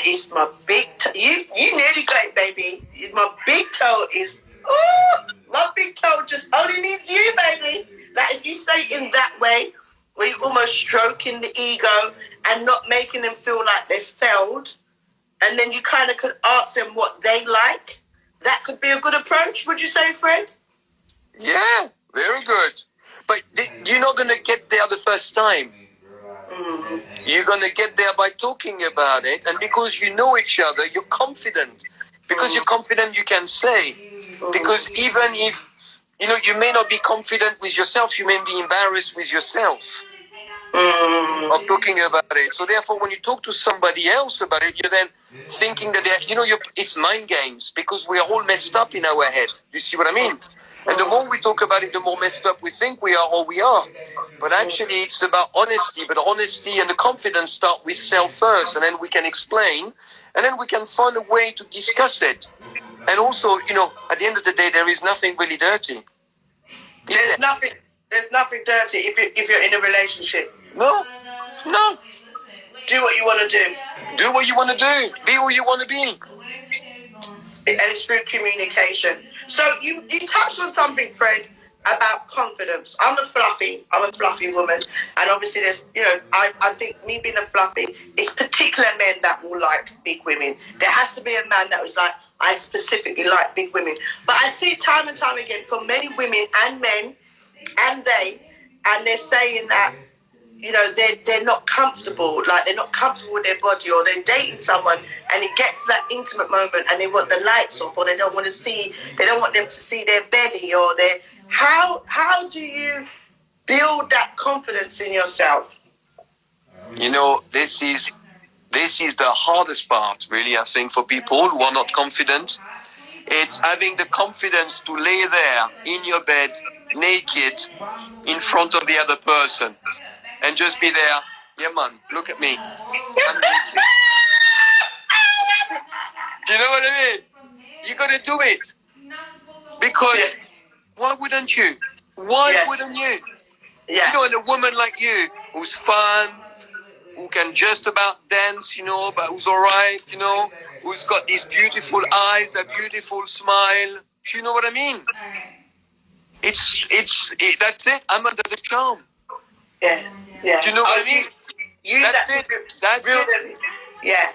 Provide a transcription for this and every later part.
It's my big toe. You nearly got it, baby. My big toe is. Oh, my big toe just only needs you, baby. Like if you say it in that way, where you're almost stroking the ego and not making them feel like they failed, and then you kind of could ask them what they like. That could be a good approach. Would you say, Fred? Yeah, very good. But you're not going to get there the first time. You're going to get there by talking about it. And because you know each other, you're confident. Because you're confident, you can say. Because even if, you may not be confident with yourself, you may be embarrassed with yourself of talking about it. So therefore, when you talk to somebody else about it, you're then thinking that, it's mind games. Because we are all messed up in our head. You see what I mean? And the more we talk about it, the more messed up we think we are or we are. But actually, it's about honesty. But honesty and the confidence start with self first. And then we can explain. And then we can find a way to discuss it. And also, at the end of the day, there is nothing really dirty. There's nothing dirty if you're in a relationship. No. Do what you want to do. Do what you want to do. Be who you want to be. And it's through communication. So you touched on something, Fred, about confidence. I'm a fluffy woman, and obviously there's, I think me being a fluffy, it's particular men that will like big women. There has to be a man that was like, I specifically like big women. But I see time and time again from many women and men, and they're saying that, they're not comfortable, like they're not comfortable with their body, or they're dating someone and it gets that intimate moment and they want the lights off, or they don't want them to see their belly or their... How do you build that confidence in yourself? This is the hardest part, really, I think, for people who are not confident. It's having the confidence to lay there in your bed, naked, in front of the other person. And just be there. Yeah, man, look at me. Do you know what I mean? You got to do it. Because why wouldn't you? Why wouldn't you? Yeah. And a woman like you, who's fun, who can just about dance, but who's all right, who's got these beautiful eyes, that beautiful smile. Do you know what I mean? It's that's it. I'm under the charm. Yeah. Do you know what I mean? That's it. Yeah.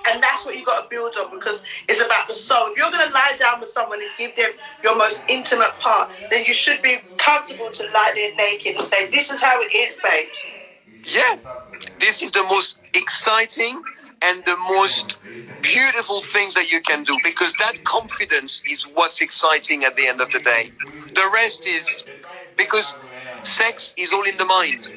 And that's what you got to build on, because it's about the soul. If you're going to lie down with someone and give them your most intimate part, then you should be comfortable to lie there naked and say, this is how it is, babes. Yeah. This is the most exciting and the most beautiful things that you can do, because that confidence is what's exciting at the end of the day. The rest is because sex is all in the mind.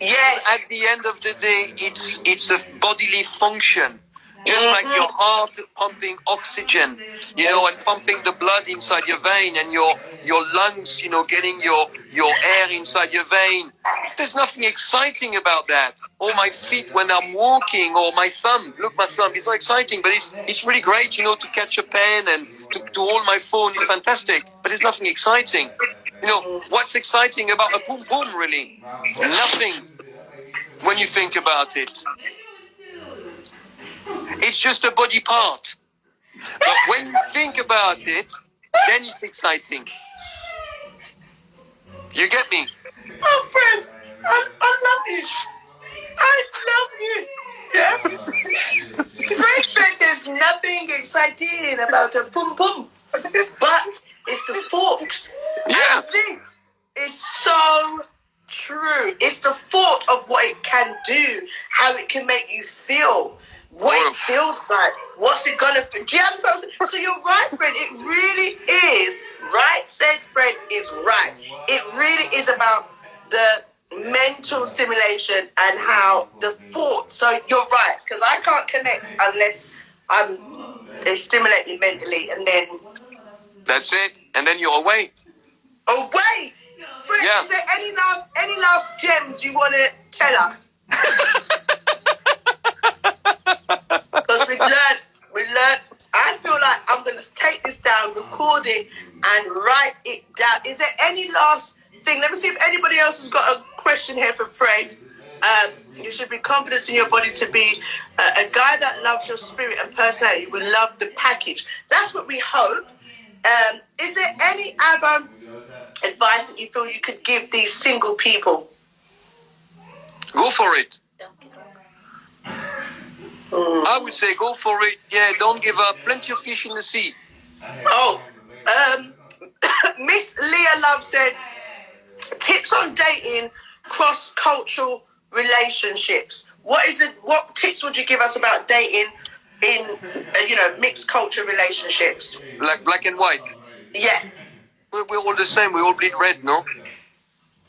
Yes. At the end of the day, it's a bodily function. Just like your heart pumping oxygen, and pumping the blood inside your vein, and your lungs, getting your air inside your vein. There's nothing exciting about that. Or my feet when I'm walking, or my thumb. Look, my thumb. It's not exciting, but it's really great, to catch a pen and to hold my phone is fantastic. But it's nothing exciting. What's exciting about a boom boom, really? Nothing. When you think about it. It's just a body part. But when you think about it, then it's exciting. You get me? Oh, friend, I love you. Yeah? Fred said there's nothing exciting about a pum pum. But it's the thought. Yeah. And this is so true. It's the thought of what it can do, how it can make you feel. What it feels like, what's it gonna feel? Do you understand? So you're right, Fred. It really is right. Said Fred is right. It really is about the mental stimulation and how the thought. So you're right, because I can't connect unless they stimulate me mentally, and then that's it. And then you're away. Away, Fred. Yeah. Is there any last gems you want to tell us? Because we learned. I feel like I'm going to take this down, record it, and write it down. Is there any last thing? Let me see if anybody else has got a question here for Fred. You should be confident in your body to be a guy that loves your spirit and personality. You will love the package. That's what we hope. Is there any other advice that you feel you could give these single people? Go for it. I would say go for it. Yeah, don't give up. Plenty of fish in the sea. Oh, Miss Leah Love said, tips on dating cross-cultural relationships. What tips would you give us about dating in mixed culture relationships? Like black and white. Yeah. We're all the same. We all bleed red, no?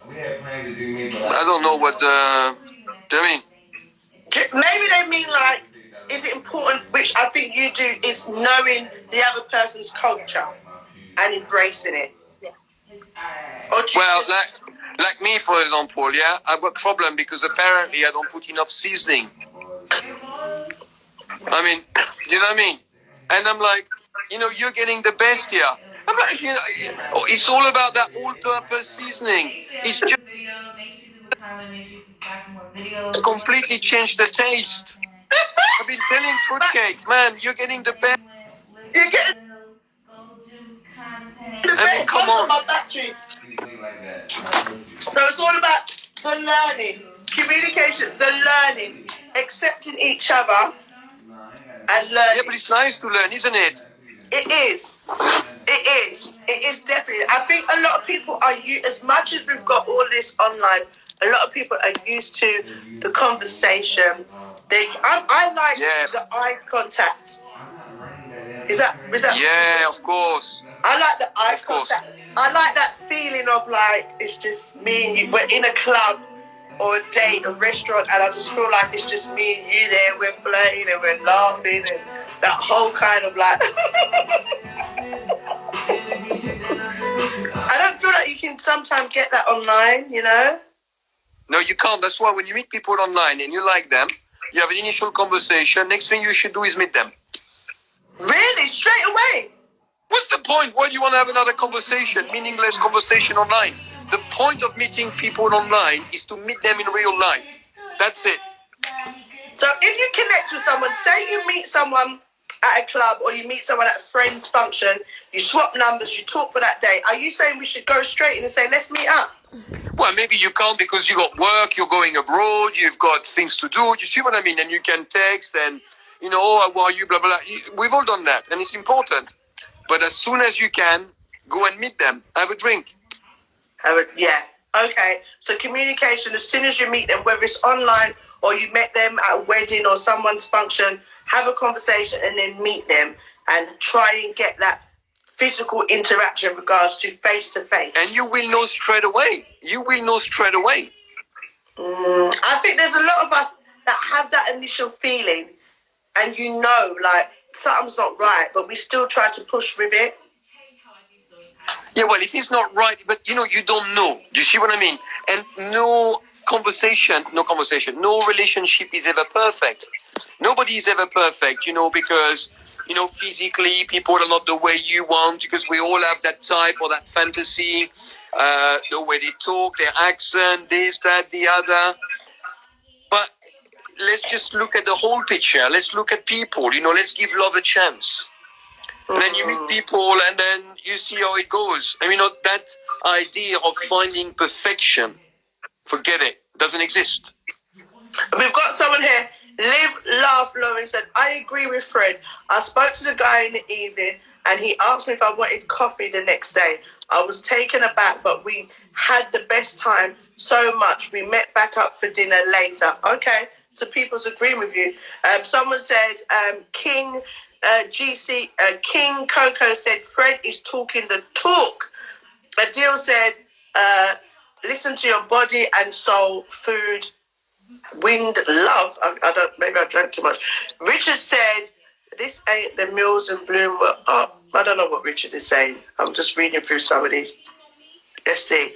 I don't know what they mean. Maybe they mean like, is it important, which I think you do, is knowing the other person's culture and embracing it. Well, like me, for example, yeah, I've got problem because apparently I don't put enough seasoning. I mean, you know what I mean? And I'm like, you're getting the best here. I'm like, it's all about that all-purpose seasoning. It's just completely changed the taste. I've been telling fruitcake, man, you're getting the best. You're getting the best. I mean, come on. My battery. So it's all about the learning, communication, the learning, accepting each other and learning. Yeah, but it's nice to learn, isn't it? It is. It is. It is definitely. I think a lot of people are, as much as we've got all this online, a lot of people are used to the conversation. I like the eye contact. Is that? Yeah, of course. I like the eye contact. I like that feeling of like it's just me and you. We're in a club or a date, a restaurant, and I just feel like it's just me and you there. We're playing and we're laughing and that whole kind of like. I don't feel like you can sometimes get that online, No, you can't. That's why when you meet people online and you like them, you have an initial conversation. Next thing you should do is meet them. Really? Straight away? What's the point? Why do you want to have another conversation? Meaningless conversation online. The point of meeting people online is to meet them in real life. That's it. So if you connect with someone, say you meet someone at a club or you meet someone at a friend's function, you swap numbers, you talk for that day, are you saying we should go straight in and say, let's meet up? Well, maybe you can't because you got work, you're going abroad, you've got things to do. You see what I mean? And you can text and, how are you, blah, blah, blah. We've all done that and it's important. But as soon as you can, go and meet them. Have a drink. Yeah. Okay. So communication, as soon as you meet them, whether it's online or you met them at a wedding or someone's function, have a conversation and then meet them and try and get that physical interaction in regards to face-to-face. And you will know straight away. I think there's a lot of us that have that initial feeling and like something's not right, but we still try to push with it. Yeah, well, if it's not right, but you don't know. Do you see what I mean? And no relationship is ever perfect. Nobody is ever perfect, because, physically people are not the way you want, because we all have that type or that fantasy, the way they talk, their accent, this, that, the other. But let's just look at the whole picture. Let's look at people, let's give love a chance. And then you meet people and then you see how it goes. I mean, that idea of finding perfection, forget it. Doesn't exist. We've got someone here. Live, laugh, Lauren said, I agree with Fred. I spoke to the guy in the evening and he asked me if I wanted coffee the next day. I was taken aback, but we had the best time so much. We met back up for dinner later. Okay, so people's agreeing with you. Someone said, King Coco said, Fred is talking the talk. Adil said, listen to your body and soul, food, wind, love. Maybe I drank too much. Richard said, this ain't the Mills and Bloom were up. I don't know what Richard is saying. I'm just reading through some of these. Let's see.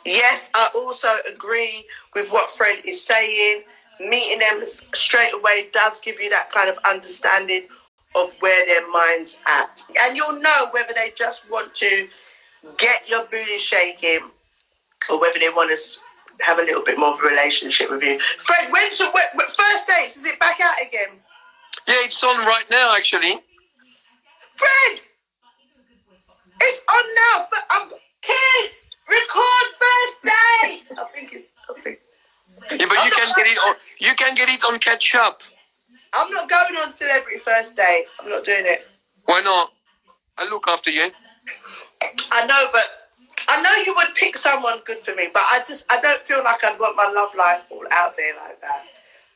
Yes, I also agree with what Fred is saying. Meeting them straight away does give you that kind of understanding of where their mind's at. And you'll know whether they just want to get your booty shaking or whether they want to have a little bit more of a relationship with you. Fred, when first dates, is it back out again? Yeah, it's on right now, actually. Fred, it's on now. But kids, record first date. I think. Yeah, but you can get it on. You can get it on catch up. I'm not going on celebrity first date. I'm not doing it. Why not? I look after you. I know, but I know you would pick someone good for me, but I don't feel like I'd want my love life all out there like that.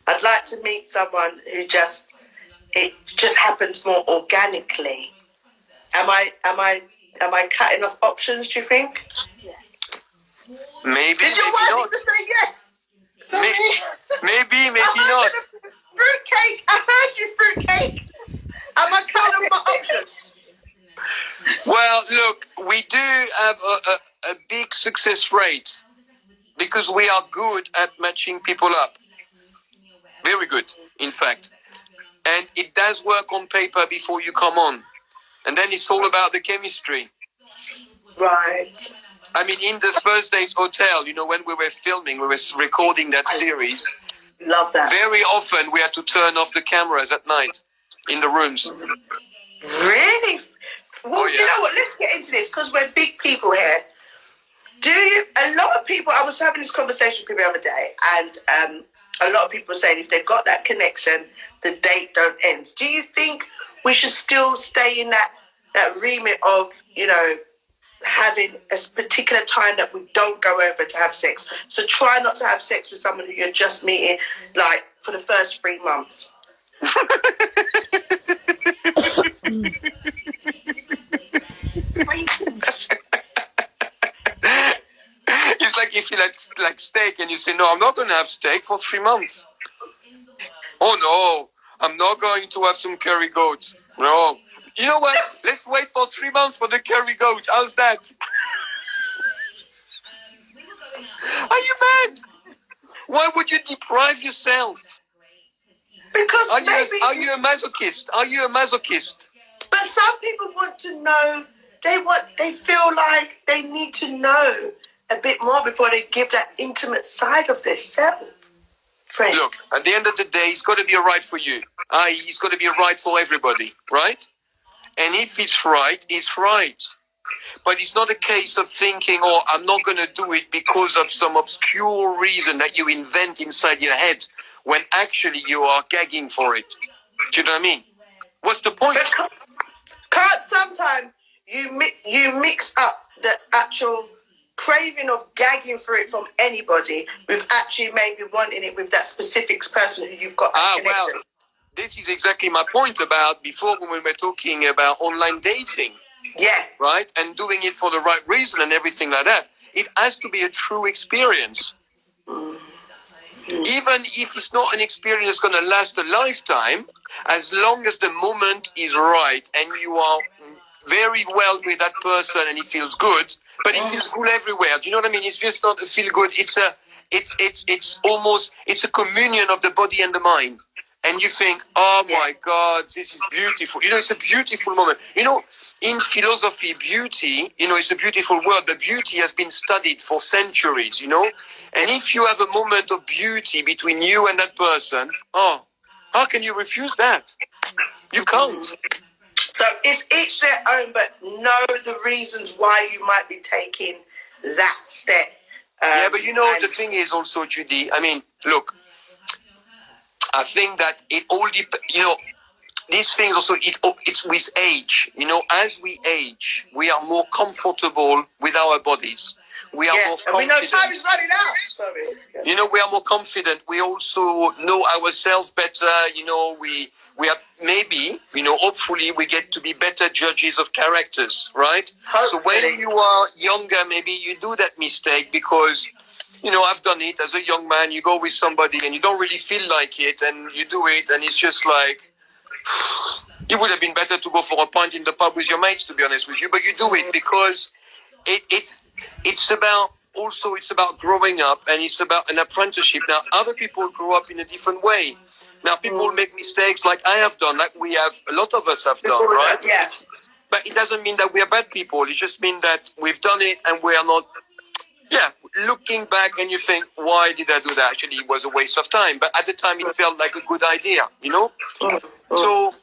I'd like to meet someone who it just happens more organically. Am I cutting off options, do you think? Yes. Maybe. Did you want me to say yes? Sorry. Maybe not. Fruitcake. I heard you, fruitcake. Am I cutting off my options? Well, look, we do have a big success rate because we are good at matching people up. Very good, in fact. And it does work on paper before you come on. And then it's all about the chemistry. Right. I mean, in the First Dates Hotel, when we were filming, we were recording that series. Love that. Very often we had to turn off the cameras at night in the rooms. Really? Well, You know what? Let's get into this because we're big people here. A lot of people, I was having this conversation with people the other day, and a lot of people are saying if they've got that connection, the date don't end. Do you think we should still stay in that remit of, having a particular time that we don't go over to have sex? So try not to have sex with someone who you're just meeting, like, for the first 3 months. It's like if you like steak and you say, no, I'm not going to have steak for 3 months. Oh, no, I'm not going to have some curry goat. No. You know what? Let's wait for 3 months for the curry goat. How's that? Are you mad? Why would you deprive yourself? Because are you a masochist? Are you a masochist? But some people want to know. They feel like they need to know a bit more before they give that intimate side of their self. Friend. Look, at the end of the day, it's got to be a right for you. It's got to be a right for everybody, right? And if it's right, it's right. But it's not a case of thinking, oh, I'm not going to do it because of some obscure reason that you invent inside your head when actually you are gagging for it. Do you know what I mean? What's the point? Can't sometimes you mix up the actual craving of gagging for it from anybody with actually maybe wanting it with that specific person who you've got a connection. Well, this is exactly my point about before when we were talking about online dating. Yeah. Right? And doing it for the right reason and everything like that. It has to be a true experience. Even if it's not an experience that's going to last a lifetime, as long as the moment is right and you are very well with that person and it feels good, but it feels good everywhere. Do you know what I mean? It's just not a feel good. It's a communion of the body and the mind. And you think, oh my God, this is beautiful. It's a beautiful moment. In philosophy, beauty, it's a beautiful word, but beauty has been studied for centuries, And if you have a moment of beauty between you and that person, how can you refuse that? You can't. So it's each their own, but know the reasons why you might be taking that step. But the thing is also, Judy, I mean, look, I think that it all depends, these things also, it's with age. As we age, we are more comfortable with our bodies. We are more confident. And we know time is running out. Sorry. We are more confident. We also know ourselves better. We are maybe, hopefully we get to be better judges of characters, right? Hopefully. So when you are younger, maybe you do that mistake because, I've done it as a young man. You go with somebody and you don't really feel like it and you do it and it's just like, it would have been better to go for a pint in the pub with your mates, to be honest with you. But you do it because it's about growing up and it's about an apprenticeship. Now, other people grow up in a different way. Now, people make mistakes like I have done, like a lot of us have done, right? Yeah. But it doesn't mean that we are bad people. It just means that we've done it and we are not Yeah, looking back and you think, why did I do that? Actually, it was a waste of time. But at the time, it felt like a good idea, you know? So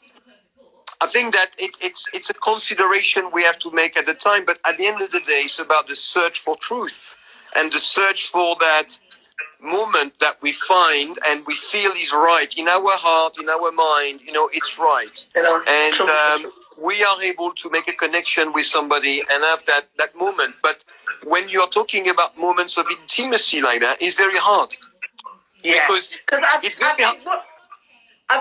I think that it's a consideration we have to make at the time. But at the end of the day, it's about the search for truth and the search for that moment that we find and we feel is right in our heart, in our mind, it's right. And we are able to make a connection with somebody and have that moment. But when you're talking about moments of intimacy like that, it's very hard. Yeah. Because it's very hard.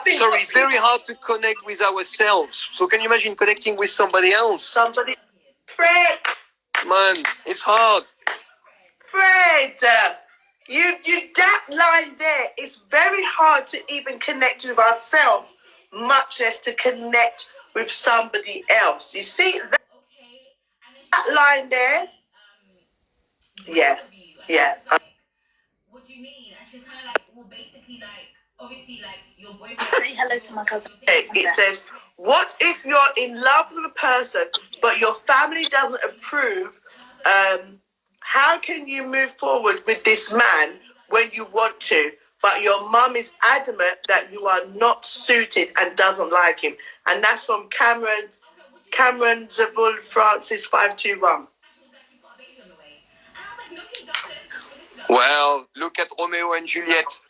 It's very hard to connect with ourselves. So can you imagine connecting with somebody else? Fred. Man, it's hard. Fred, you that line there, it's very hard to even connect with ourselves, much less to connect with somebody else. You see that line there? Yeah. What do you mean? And she's kind of like, well, basically, like, obviously, like, your boyfriend. Say hello to my cousin. It says, what if you're in love with a person, but your family doesn't approve? How can you move forward with this man when you want to, but your mum is adamant that you are not suited and doesn't like him? And that's from Cameron Zavul Francis 521. Well, look at Romeo and Juliet.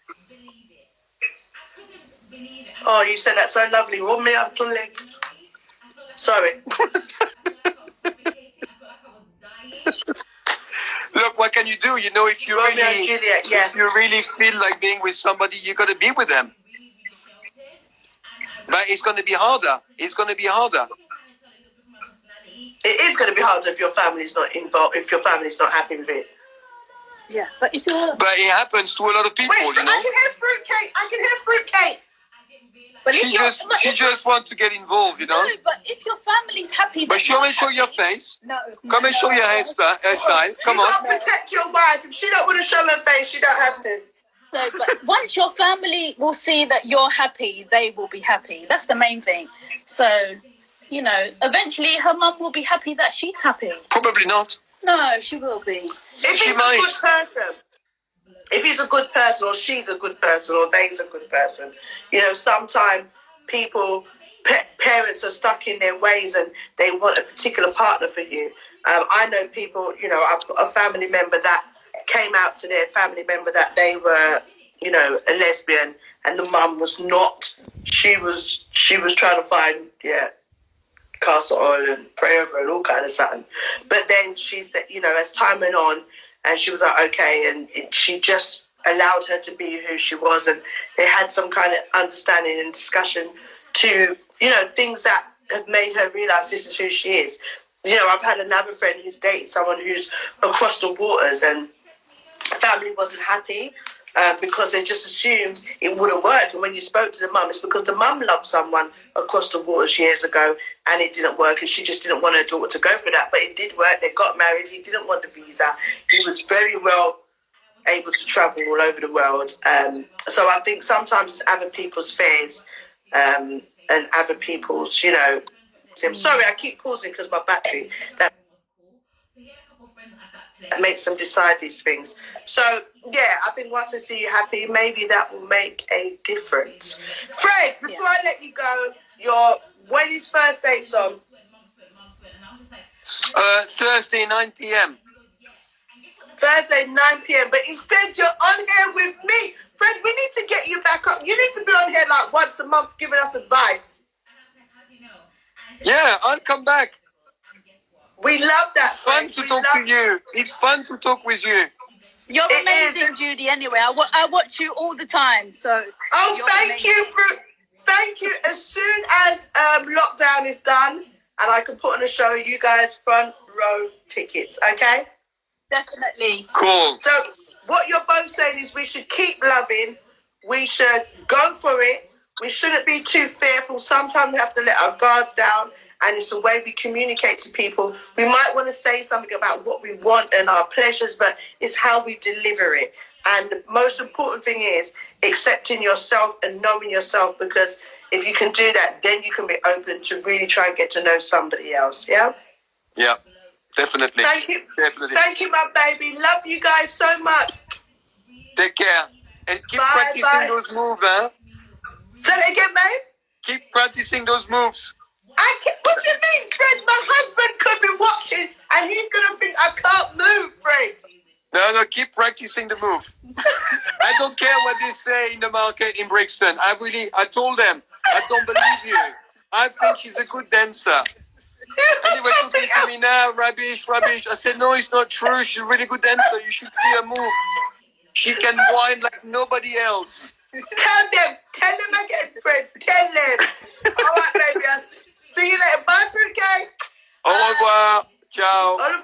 Oh, you said that so lovely. Romeo and Juliet. Sorry. Look, what can you do? If you Romeo and Juliet, yeah. if you really feel like being with somebody, you got to be with them. But it's going to be harder. It is going to be harder if your family's not involved, if your family's not happy with it. Yeah, but if you're... But it happens to a lot of people, Wait, I can hear fruitcake. But she just wants to get involved, No, but if your family's happy... But show and show your face. No. Come and show your hairstyle. Come You on. got to protect your wife. If she don't want to show her face, she don't have to. So, but once your family will see that you're happy, they will be happy. That's the main thing. So, eventually her mum will be happy that she's happy. Probably not. No, she will be. If he's a good person, or she's a good person, or they's a good person, sometimes parents are stuck in their ways and they want a particular partner for you. I know people, I've got a family member that came out to their family member that they were, a lesbian, and the mum was not. She was trying to find, castor oil and pray over and all kind of something. But then she said, as time went on, and she was like, okay, and she just allowed her to be who she was, and they had some kind of understanding and discussion to, things that have made her realise this is who she is. I've had another friend who's dated someone who's across the waters, and family wasn't happy because they just assumed it wouldn't work. And when you spoke to the mum, it's because the mum loved someone across the waters years ago and it didn't work, and she just didn't want her daughter to go for that. But it did work. They got married. He didn't want the visa. He was very well able to travel all over the world. So I think sometimes it's other people's fears and other people's, I'm sorry, I keep pausing because my battery, that makes them decide these things. So, I think once I see you happy, maybe that will make a difference. Fred, before I let you go, when is first dates on? Thursday, 9 p.m. Thursday, 9 p.m. But instead, you're on here with me. Fred, we need to get you back up. You need to be on here like once a month giving us advice. Yeah, I'll come back. We love that. It's fun to talk to you. It's fun to talk with you. You're amazing, Judy. Anyway, I watch you all the time. So. Thank you. As soon as lockdown is done and I can put on a show, you guys front row tickets. Okay. Definitely. Cool. So what you're both saying is we should keep loving. We should go for it. We shouldn't be too fearful. Sometimes we have to let our guards down, and it's the way we communicate to people. We might want to say something about what we want and our pleasures, but it's how we deliver it. And the most important thing is accepting yourself and knowing yourself, because if you can do that, then you can be open to really try and get to know somebody else. Yeah? Yeah. Definitely. Thank you. Definitely. Thank you, my baby. Love you guys so much. Take care. And keep Bye, practicing bye. those moves, huh? Say it again, babe. Keep practicing those moves. What do you mean, Fred? My husband could be watching and he's going to think I can't move, Fred. No, keep practicing the move. I don't care what they say in the market in Brixton. I told them, I don't believe you. I think she's a good dancer. And they were talking to me now, rubbish. I said, no, it's not true. She's a really good dancer. You should see her move. She can whine like nobody else. Tell them again, Fred. Tell them. All right, baby. I'll see you later. Bye, Fred. Au revoir. Ciao. Au revoir.